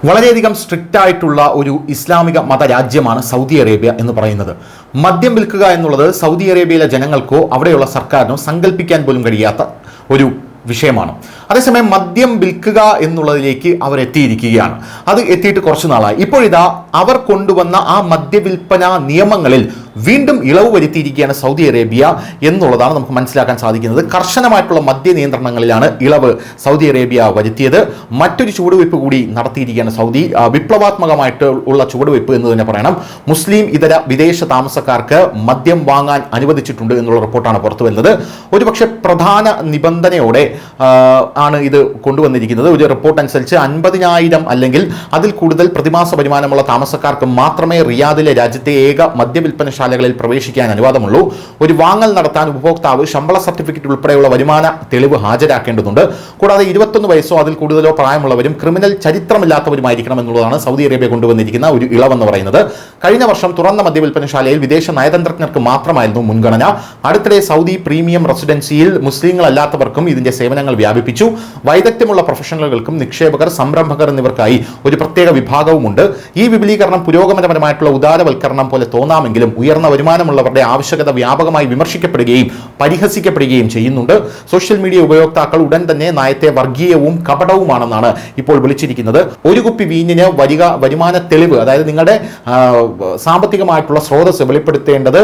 വളരെയധികം സ്ട്രിക്റ്റ് ആയിട്ടുള്ള ഒരു ഇസ്ലാമിക മതരാജ്യമാണ് സൗദി അറേബ്യ എന്ന് പറയുന്നത്. മദ്യം വിൽക്കുക എന്നുള്ളത് സൗദി അറേബ്യയിലെ ജനങ്ങൾക്കോ അവിടെയുള്ള സർക്കാരിനോ സങ്കല്പിക്കാൻ പോലും കഴിയാത്ത ഒരു വിഷയമാണ്. അതേസമയം മദ്യം വിൽക്കുക എന്നുള്ളതിലേക്ക് അവർ എത്തിയിരിക്കുകയാണ്. അത് എത്തിയിട്ട് കുറച്ചു നാളായി. ഇപ്പോഴിതാ അവർ കൊണ്ടുവന്ന ആ മദ്യവിൽപ്പന നിയമങ്ങളിൽ വീണ്ടും ഇളവ് വരുത്തിയിരിക്കുകയാണ് സൗദി അറേബ്യ എന്നുള്ളതാണ് നമുക്ക് മനസ്സിലാക്കാൻ സാധിക്കുന്നത്. കർശനമായിട്ടുള്ള മദ്യ നിയന്ത്രണങ്ങളിലാണ് ഇളവ് സൗദി അറേബ്യ വരുത്തിയത്. മറ്റൊരു ചുവടുവയ്പ് കൂടി നടത്തിയിരിക്കുകയാണ് സൗദി. വിപ്ലവാത്മകമായിട്ട് ഉള്ള ചുവടുവയ്പ് എന്ന് തന്നെ പറയണം. മുസ്ലിം ഇതര വിദേശ താമസക്കാർക്ക് മദ്യം വാങ്ങാൻ അനുവദിച്ചിട്ടുണ്ട് എന്നുള്ള റിപ്പോർട്ടാണ് പുറത്തു വരുന്നത്. ഒരുപക്ഷെ പ്രധാന നിബന്ധനയോടെ ആണ് ഇത് കൊണ്ടുവന്നിരിക്കുന്നത്. ഒരു റിപ്പോർട്ട് അനുസരിച്ച് 50,000 അല്ലെങ്കിൽ അതിൽ കൂടുതൽ പ്രതിമാസ വരുമാനമുള്ള താമസക്കാർക്ക് മാത്രമേ റിയാദിലെ രാജ്യത്തെ ഏക മദ്യവിൽപ്പനശാലകളിൽ പ്രവേശിക്കാൻ അനുവാദമുള്ളൂ. ഒരു വാങ്ങൽ നടത്താൻ ഉപഭോക്താവ് ശമ്പള സർട്ടിഫിക്കറ്റ് ഉൾപ്പെടെയുള്ള വരുമാന തെളിവ് ഹാജരാക്കേണ്ടതുണ്ട്. കൂടാതെ 21 വയസ്സോ അതിൽ കൂടുതലോ പ്രായമുള്ളവരും ക്രിമിനൽ ചരിത്രമില്ലാത്തവരുമായിരിക്കണം എന്നുള്ളതാണ് സൗദി അറേബ്യ കൊണ്ടുവന്നിരിക്കുന്ന ഒരു ഇളവെന്ന് പറയുന്നത്. കഴിഞ്ഞ വർഷം തുറന്ന മദ്യവിൽപ്പനശാലയിൽ വിദേശ നയതന്ത്രജ്ഞർക്ക് മാത്രമായിരുന്നു മുൻഗണന. അടുത്തിടെ സൗദി പ്രീമിയം റെസിഡൻസിയിൽ മുസ്ലിങ്ങളല്ലാത്തവർക്കും ഇതിന്റെ സേവനങ്ങൾ വ്യാപിപ്പിച്ചു. വൈദഗ്ധ്യമുള്ള പ്രൊഫഷണലുകൾക്കും നിക്ഷേപകർ, സംരംഭകർ എന്നിവർക്കായി ഒരു പ്രത്യേക വിഭാഗവുമുണ്ട്. ഈ വിപുലീകരണം പുരോഗമനപരമായിട്ടുള്ള ഉദാരവൽക്കരണം പോലെ തോന്നാമെങ്കിലും ഉയർന്ന വരുമാനമുള്ളവരുടെ ആവശ്യകത വ്യാപകമായി വിമർശിക്കപ്പെടുകയും പരിഹസിക്കപ്പെടുകയും ചെയ്യുന്നുണ്ട്. സോഷ്യൽ മീഡിയ ഉപയോക്താക്കൾ ഉടൻ തന്നെ നയത്തെ വർഗീയവും കപടവുമാണെന്നാണ് ഇപ്പോൾ വിളിച്ചിരിക്കുന്നത്. ഒരു കുപ്പി വീഞ്ഞിന് വരുമാന തെളിവ്, അതായത് നിങ്ങളുടെ സാമ്പത്തികമായിട്ടുള്ള സ്രോതസ് വെളിപ്പെടുത്തേണ്ടത്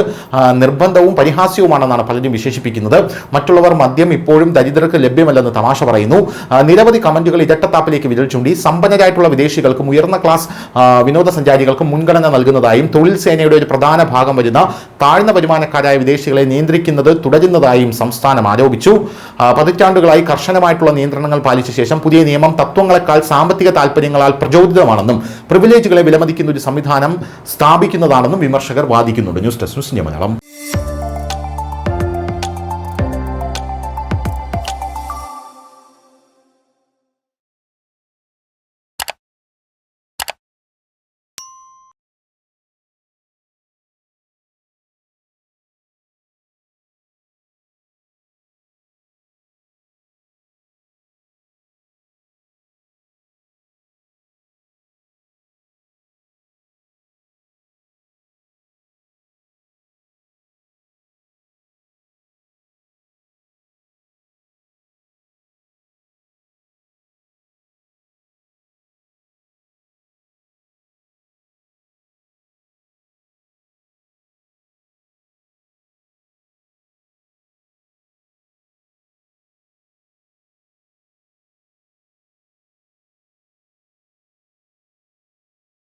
നിർബന്ധവും പരിഹാസ്യവുമാണെന്നാണ് പലരും വിശേഷിപ്പിക്കുന്നത്. മറ്റുള്ളവർ മദ്യം ഇപ്പോഴും ദരിദ്രർക്ക് ലഭ്യമല്ലെന്ന് തമാശ പറയുന്നു. നിരവധി കമന്റുകൾ ഇരട്ടത്താപ്പിലേക്ക് വിരൽ ചൂണ്ടി സമ്പന്നരായിട്ടുള്ള വിദേശികൾക്കും ഉയർന്ന ക്ലാസ് വിനോദസഞ്ചാരികൾക്കും മുൻഗണന നൽകുന്നതായും തൊഴിൽ സേനയുടെ ഒരു പ്രധാന ഭാഗം വരുന്ന താഴ്ന്ന വരുമാനക്കാരായ വിദേശികളെ നിയന്ത്രിക്കുന്നത് തുടരുന്നതായും സംസ്ഥാനം ആരോപിച്ചു. പതിറ്റാണ്ടുകളായി കർശനമായിട്ടുള്ള നിയന്ത്രണങ്ങൾ പാലിച്ച ശേഷം പുതിയ നിയമം തത്വങ്ങളെക്കാൾ സാമ്പത്തിക താൽപര്യങ്ങളാൽ പ്രചോദിതമാണെന്നും പ്രിവിലേജുകളെ വിലമതിക്കുന്ന ഒരു സംവിധാനം സ്ഥാപിക്കുന്നതാണെന്നും വിമർശകർ വാദിക്കുന്നുണ്ട്. News desk news India Malayalam.